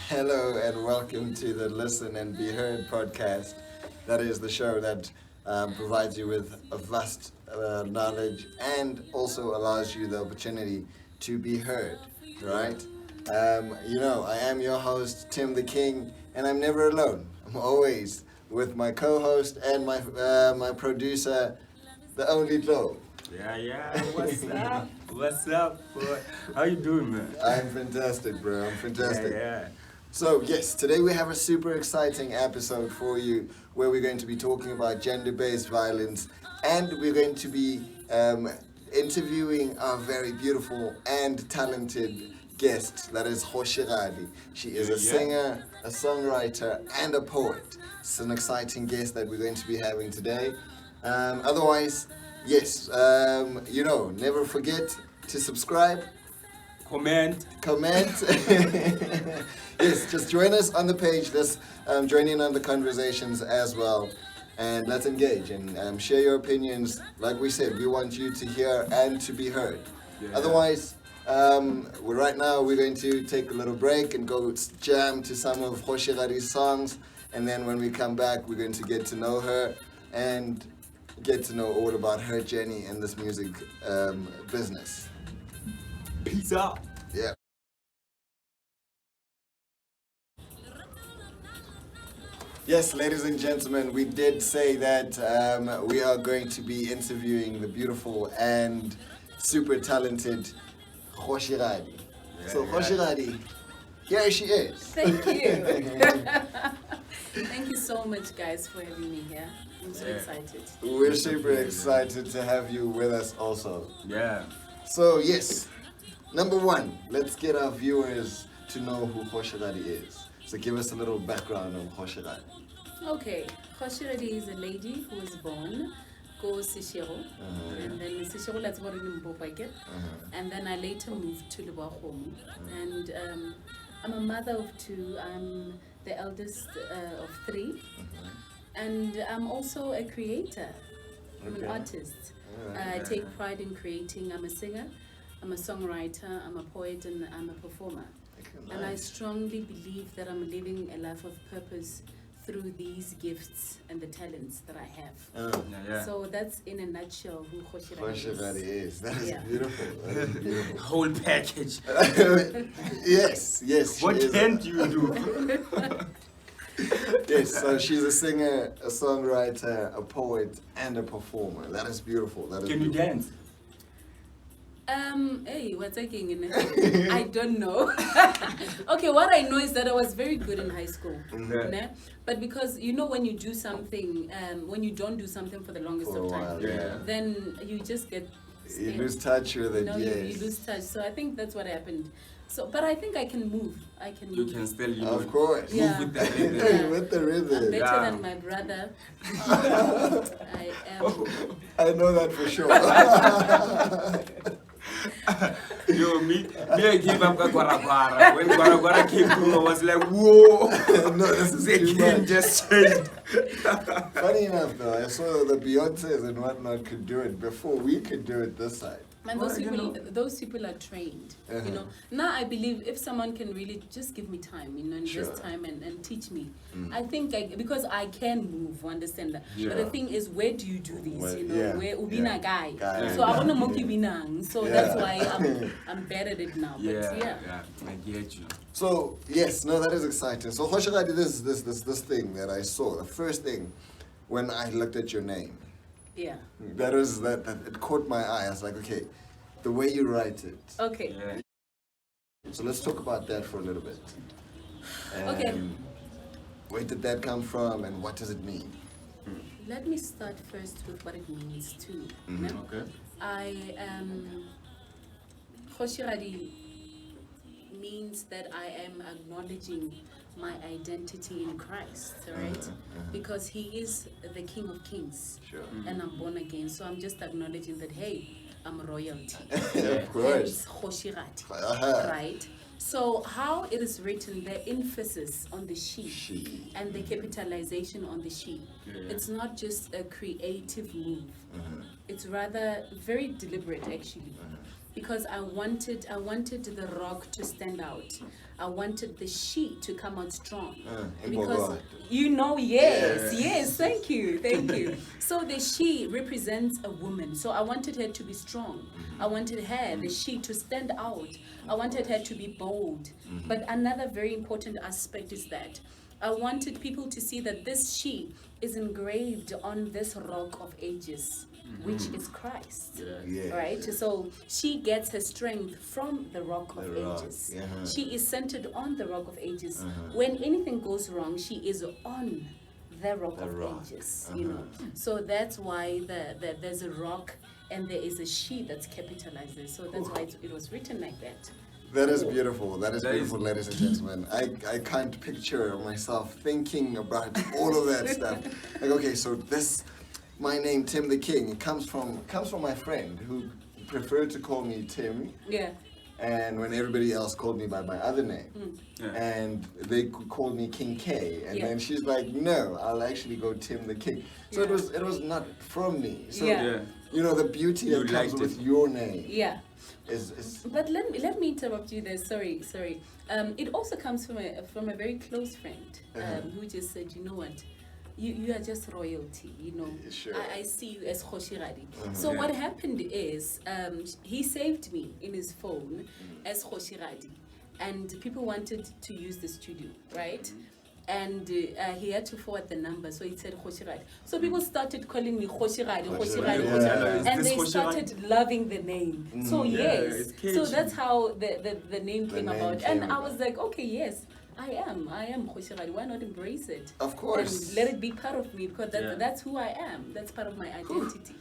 Hello and welcome to the Listen and Be Heard podcast. That is the show that provides you with a vast knowledge and also allows you the opportunity to be heard, right? I am your host, Tim the King, and I'm never alone. I'm always with my co-host and my producer, the only Joe. Yeah. What's up? What's up, boy? How you doing, man? I'm fantastic, bro. I'm fantastic. Yeah. So, yes, today we have a super exciting episode for you where we're going to be talking about gender-based violence, and we're going to be interviewing our very beautiful and talented guest, that is kgoSHEgadi. She is a singer, a songwriter, and a poet. It's an exciting guest that we're going to be having today. Otherwise, yes, never forget to subscribe. Comment. Yes, just join us on the page. Let's join in on the conversations as well. And let's engage and share your opinions. Like we said, we want you to hear and to be heard. Yeah. Otherwise, right now we're going to take a little break and go jam to some of kgoSHEgadi's songs. And then when we come back, we're going to get to know her and get to know all about her journey in this music business. Peace out. Yeah. Yes, ladies and gentlemen, we did say that we are going to be interviewing the beautiful and super talented kgoSHEgadi. So kgoSHEgadi, here she is. Thank you. Thank you so much, guys, for having me here. I'm so excited. We're super excited to have you with us also. Yeah. So yes, number one, let's get our viewers to know who kgoSHEgadi is. So give us a little background on kgoSHEgadi. Okay, kgoSHEgadi is a lady who was born kgoSeshego, and then Seshego that's born in Mpolaye, and then I later moved to Lebakgomo, and I'm a mother of two. I'm the eldest of three, and I'm also a creator. I'm an artist. I take pride in creating. I'm a singer, I'm a songwriter, I'm a poet, and I'm a performer. And I strongly believe that I'm living a life of purpose through these gifts and the talents that I have. So that's in a nutshell who kgoSHEgadi is. That is Yeah. beautiful. That is beautiful. Whole package. Yes. What can't you do? Yes, so she's a singer, a songwriter, a poet, and a performer. That is beautiful. That is Can you beautiful. dance? Hey, what's taking in it? I don't know. Okay, what I know is that I was very good in high school. Ne? But because, when you do something, when you don't do something for the longest For a of time, while, yeah. then you just get You scared. lose touch with it, yes. You lose touch. So I think that's what happened. So, but I think I can move. I can You move. can still, Of course. Yeah. move with that rhythm. Yeah. With the I'm rhythm. better than my brother. I am. I know that for sure. Yo, me, I gave up Gwara. When Gwara came through, I was like, whoa. No, this is The too game much. just changed. Funny enough, though, I saw the Beyoncés and whatnot could do it before we could do it this side. And Well, those people are trained. Now I believe if someone can really just give me time, invest time and teach me. I think because I can move, understand that. But the thing is, where do you do this? Where ubina guy. So I want to moki binang. So that's why I'm better at it now. But Yeah, I get you. So yes, no, that is exciting. So kgoSHEgadi, this thing that I saw, the first thing when I looked at your name, yeah. that it caught my eye. I was like, okay, the way you write it. Okay. Yeah. So let's talk about that for a little bit. Okay. Where did that come from, and what does it mean? Let me start first with what it means too. Okay. kgoSHEgadi means that I am acknowledging my identity in Christ, right? Because He is the King of Kings, Sure. and I'm born again. So I'm just acknowledging that, hey, I'm royalty. Of course. Hence kgoSHEgadi, Uh-huh. right? So how it is written, the emphasis on the she, She. and the capitalization on the she. It's not just a creative move. It's rather very deliberate, actually. because I wanted the rock to stand out. I wanted the she to come out strong. Because yes, thank you. So the she represents a woman. So I wanted her to be strong. I wanted her, the she, to stand out. I wanted her to be bold. But another very important aspect is that I wanted people to see that this she is engraved on this rock of ages, which is Christ. Right? So she gets her strength from the rock of ages. She is centered on the rock of ages. When anything goes wrong, she is on the rock of ages. You know. So that's why there's a rock and there is a she that's capitalized there. So that's why it was written like that. That is beautiful. That is beautiful, ladies and gentlemen. I can't picture myself thinking about all of that stuff. Like, okay, so my name, Tim the King, it comes from my friend who preferred to call me Tim. Yeah. And when everybody else called me by my other name. And they called me King K. And then she's like, no, I'll actually go Tim the King. So it was not from me. So, you know, the beauty that comes with your name. Yeah. But let me interrupt you there. Sorry. It also comes from a very close friend who just said, you know what, you are just royalty. You know, I see you as kgoSHEgadi. So what happened is he saved me in his phone as kgoSHEgadi, and people wanted to use the studio, right? And he had to forward the number, so he said kgoSHEgadi. So people started calling me kgoSHEgadi, and they started loving the name. So so that's how the name came about. And I was like, okay, yes, I am kgoSHEgadi. Why not embrace it? Of course. And let it be part of me, because that's who I am. That's part of my identity.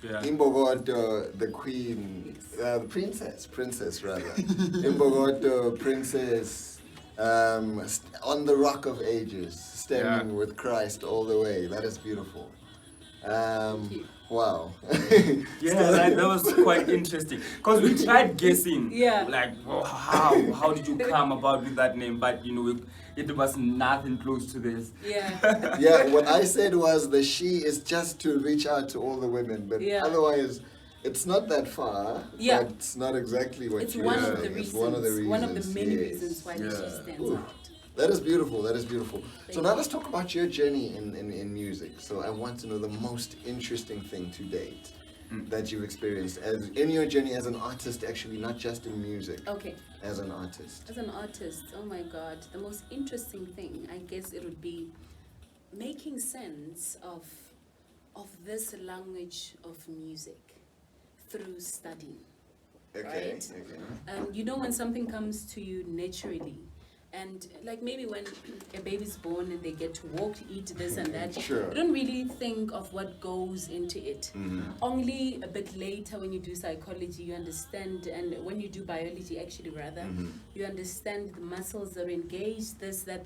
Imbogodo, the queen, the princess rather. Imbogodo, princess. On the rock of ages, standing with Christ all the way. That is beautiful. Wow. That was quite interesting. Because we tried guessing. Like, how did you come about with that name? But, you know, it was nothing close to this. What I said was the she is just to reach out to all the women. But otherwise, it's not that far. But it's not exactly what you're saying. It's one of the reasons. One of the many reasons why she stands out. That is beautiful. So now let's talk about your journey in music. So I want to know the most interesting thing to date that you've experienced in your journey as an artist, actually, not just in music. Okay. As an artist. As an artist, oh my God, the most interesting thing, I guess it would be making sense of this language of music through studying. Right? You know, when something comes to you naturally, and like maybe when a baby's born and they get to walk, eat this and that, you don't really think of what goes into it. Only a bit later when you do psychology, you understand, and when you do biology actually rather, you understand the muscles are engaged, this, that.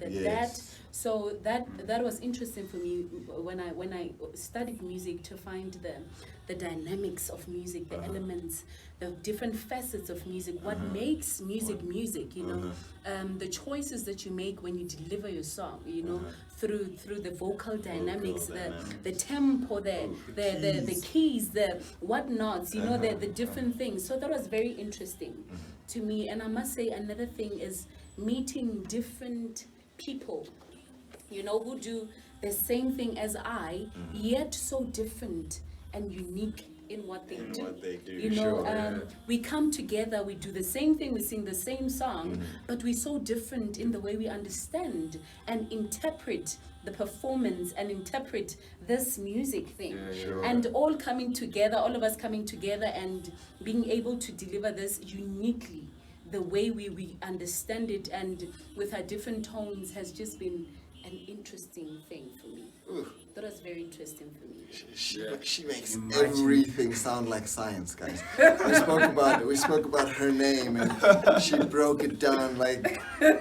So that was interesting for me when I studied music, to find the dynamics of music, the elements, the different facets of music, what makes music, you know, the choices that you make when you deliver your song, you know, through the vocal dynamics, the tempo, the keys, the whatnots, you know, the different things. So that was very interesting to me. And I must say, another thing is meeting different people, you know, who do the same thing as I, yet so different and unique in what they do. You know, we come together, we do the same thing, we sing the same song, but we're so different in the way we understand and interpret the performance and interpret this music thing. And all coming together, all of us coming together and being able to deliver this uniquely, the way we understand it, and with our different tones, has just been an interesting thing for me. That was very interesting for me. She makes everything sound like science, guys. We spoke about her name, and she broke it down like, you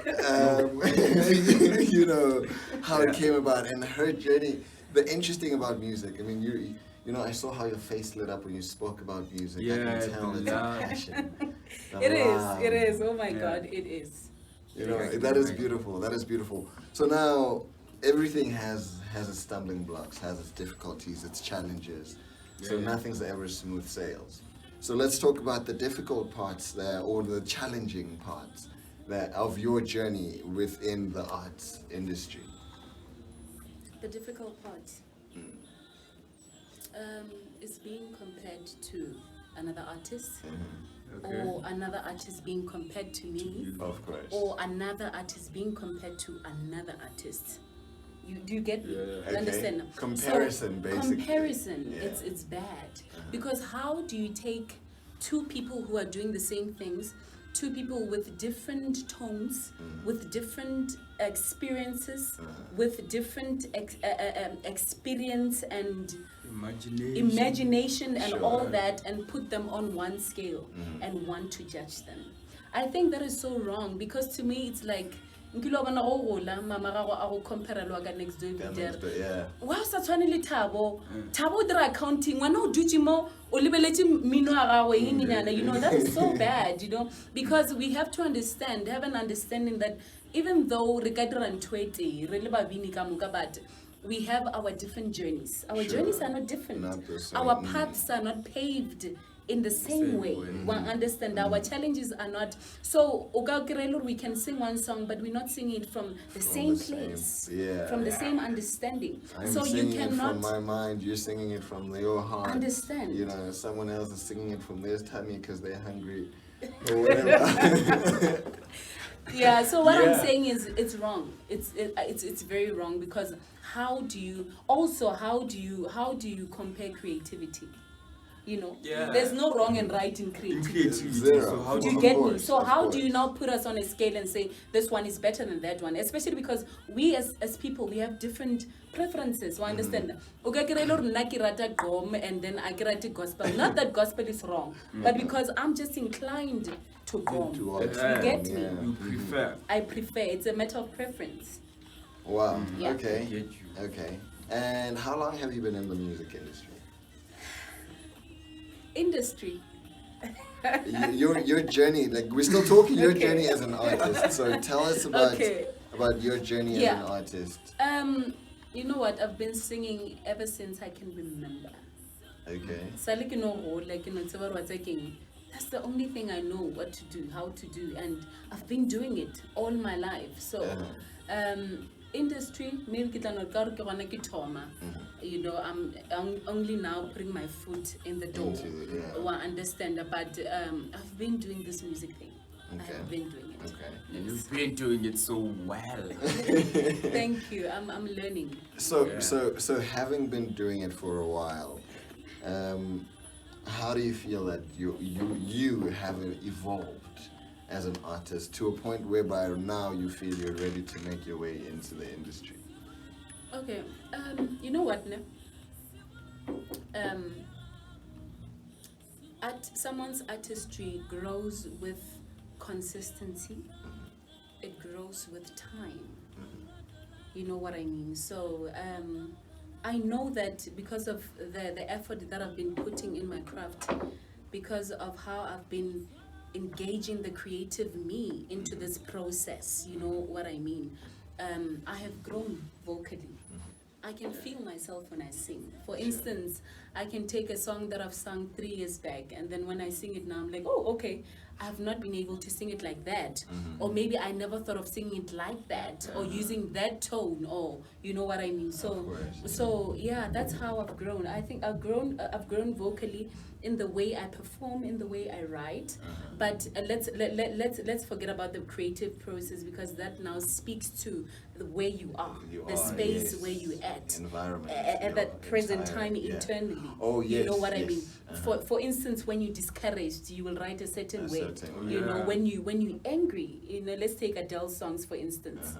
know, how it came about and her journey. The interesting about music, I mean, you know, I saw how your face lit up when you spoke about music. I can tell it's a passion. It is. Oh my God, it is. You know, that is beautiful. So now, everything has its stumbling blocks, has its difficulties, its challenges. So nothing's ever smooth sails. So let's talk about the difficult parts there, or the challenging parts of your journey within the arts industry. The difficult part is being compared to another artist, or another artist being compared to me, Of course. or another artist being compared to another artist. Do you get me? Okay. Understand? Comparison, basically. Comparison, Yeah. it's bad. Because how do you take two people who are doing the same things, two people with different tones, with different experiences, with different experience and imagination and all that, and put them on one scale and want to judge them? I think that is so wrong, because to me it's like next door Yeah. wa sa tshwane le Thabo o dira accounting ngwana o dutse mo o lebeletse mmino wa gagwe engenyana, you know, that is so bad, you know, because we have to have an understanding that even though re ka dira ntho e tee, re le babini ka moka, but we have our different journeys. Our journeys are not different. Not the same. Our paths are not paved in the same way. We understand our challenges are not. So we can sing one song, but we're not singing it from the same place, from the same understanding. I'm so singing you cannot it from my mind, you're singing it from your heart. Understand. You know, someone else is singing it from their tummy because they're hungry or whatever. Yeah, so what I'm saying is it's wrong. It's very wrong, because how do you compare creativity? You know, there's no wrong and right in creativity. Zero. So how Do you get me? So how do you now put us on a scale and say this one is better than that one? Especially because we as people, we have different preferences. You understand? Okay, and then I get gospel. Not that gospel is wrong, but because I'm just inclined to go. You get me? You prefer. I prefer. It's a matter of preference. Wow. Yeah. Okay. I get you. Okay. And how long have you been in the music industry? Industry. Your journey, like we're still talking your journey as an artist. So tell us about your journey as an artist. You know what? I've been singing ever since I can remember. Okay. So that's the only thing I know what to do, how to do, and I've been doing it all my life. So industry, you know, I'm only now putting my foot in the door. Understand, but I've been doing this music thing. I have been doing it. Okay. And you've been doing it so well. Thank you. I'm learning. So having been doing it for a while, how do you feel that you have evolved as an artist to a point whereby now you feel you're ready to make your way into the industry? Okay, you know what, someone's artistry grows with consistency. It grows with time. You know what I mean? So I know that because of the effort that I've been putting in my craft, because of how I've been engaging the creative me into this process, you know what I mean? I have grown vocally. I can feel myself when I sing. For instance, I can take a song that I've sung 3 years back, and then when I sing it now, I'm like, oh, okay, I have not been able to sing it like that. Or maybe I never thought of singing it like that, or using that tone, or you know what I mean? So yeah, that's how I've grown. I think I've grown vocally in the way I perform, in the way I write. But let's forget about the creative process, because that now speaks to where you are, the space where you at, environment, at that present time internally. Oh yes, you know what I mean. For instance, when you're discouraged, you will write a certain way. You know, when you angry, you know, let's take Adele's songs for instance.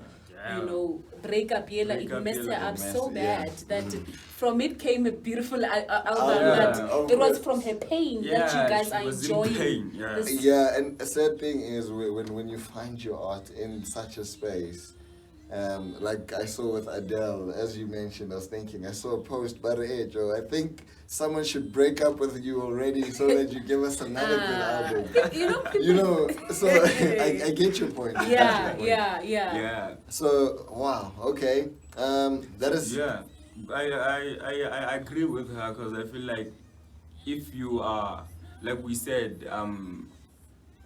You know, break up Yela, it messed her up so bad that from it came a beautiful album. It was from her pain that you guys are enjoying. Yeah, and a sad thing is when you find your art in such a space. Like I saw with Adele, as you mentioned, I saw a post, but I think someone should break up with you already so that you give us another good album. You know, so I get your point. Yeah. So, wow, okay. That is... Yeah, I agree with her, because I feel like if you are like we said,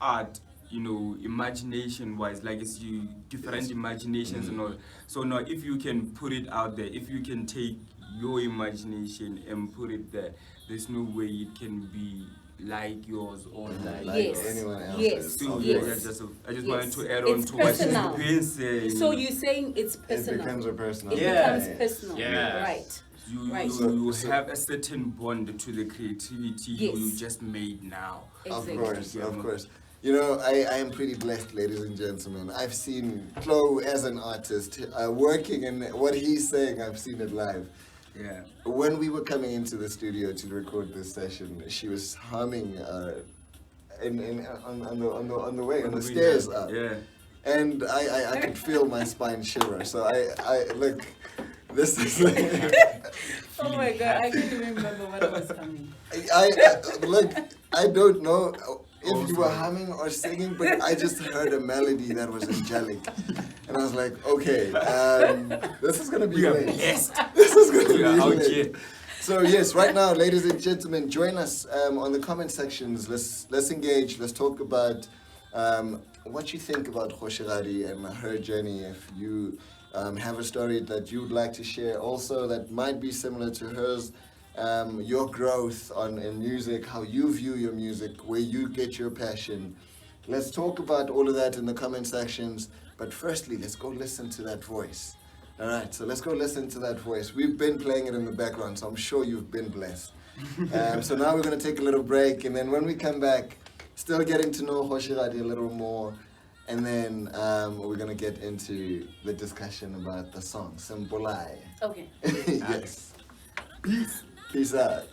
art, you know, imagination wise, like it's you different imaginations and all. So now if you can put it out there, if you can take your imagination and put it there, there's no way it can be like yours or like anyone else's. Yes. So Yes. I just wanted to add It's on to personal. what she's saying. So you're saying it's personal. It becomes a personal. It Yeah. becomes personal. Yeah. Right. You Right. you have a certain bond to the creativity Yes. you just made now. Exactly. Of course. You know, I am pretty blessed, ladies and gentlemen. I've seen Chloe as an artist working, and what he's saying, I've seen it live. Yeah. When we were coming into the studio to record this session, she was humming on the way, on the stairs up. Yeah. And I could feel my spine shiver. So I look, this is Oh my god, I can't even remember what was coming. look, I don't know if you were humming or singing, but I just heard a melody that was angelic. And I was like, okay, this is gonna be great. This is gonna be great. So yes, right now, ladies and gentlemen, join us on the comment sections. Let's engage. Let's talk about what you think about kgoSHEgadi and her journey. If you have a story that you would like to share, also that might be similar to hers, your growth in music, how you view your music, where you get your passion. Let's talk about all of that in the comment sections. But firstly, let's go listen to that voice. All right, so let's go listen to that voice. We've been playing it in the background, so I'm sure you've been blessed. So now we're going to take a little break, and then when we come back, still getting to know kgoSHEgadi a little more, and then we're going to get into the discussion about the song, Mpolaye. Okay. Yes. Peace out.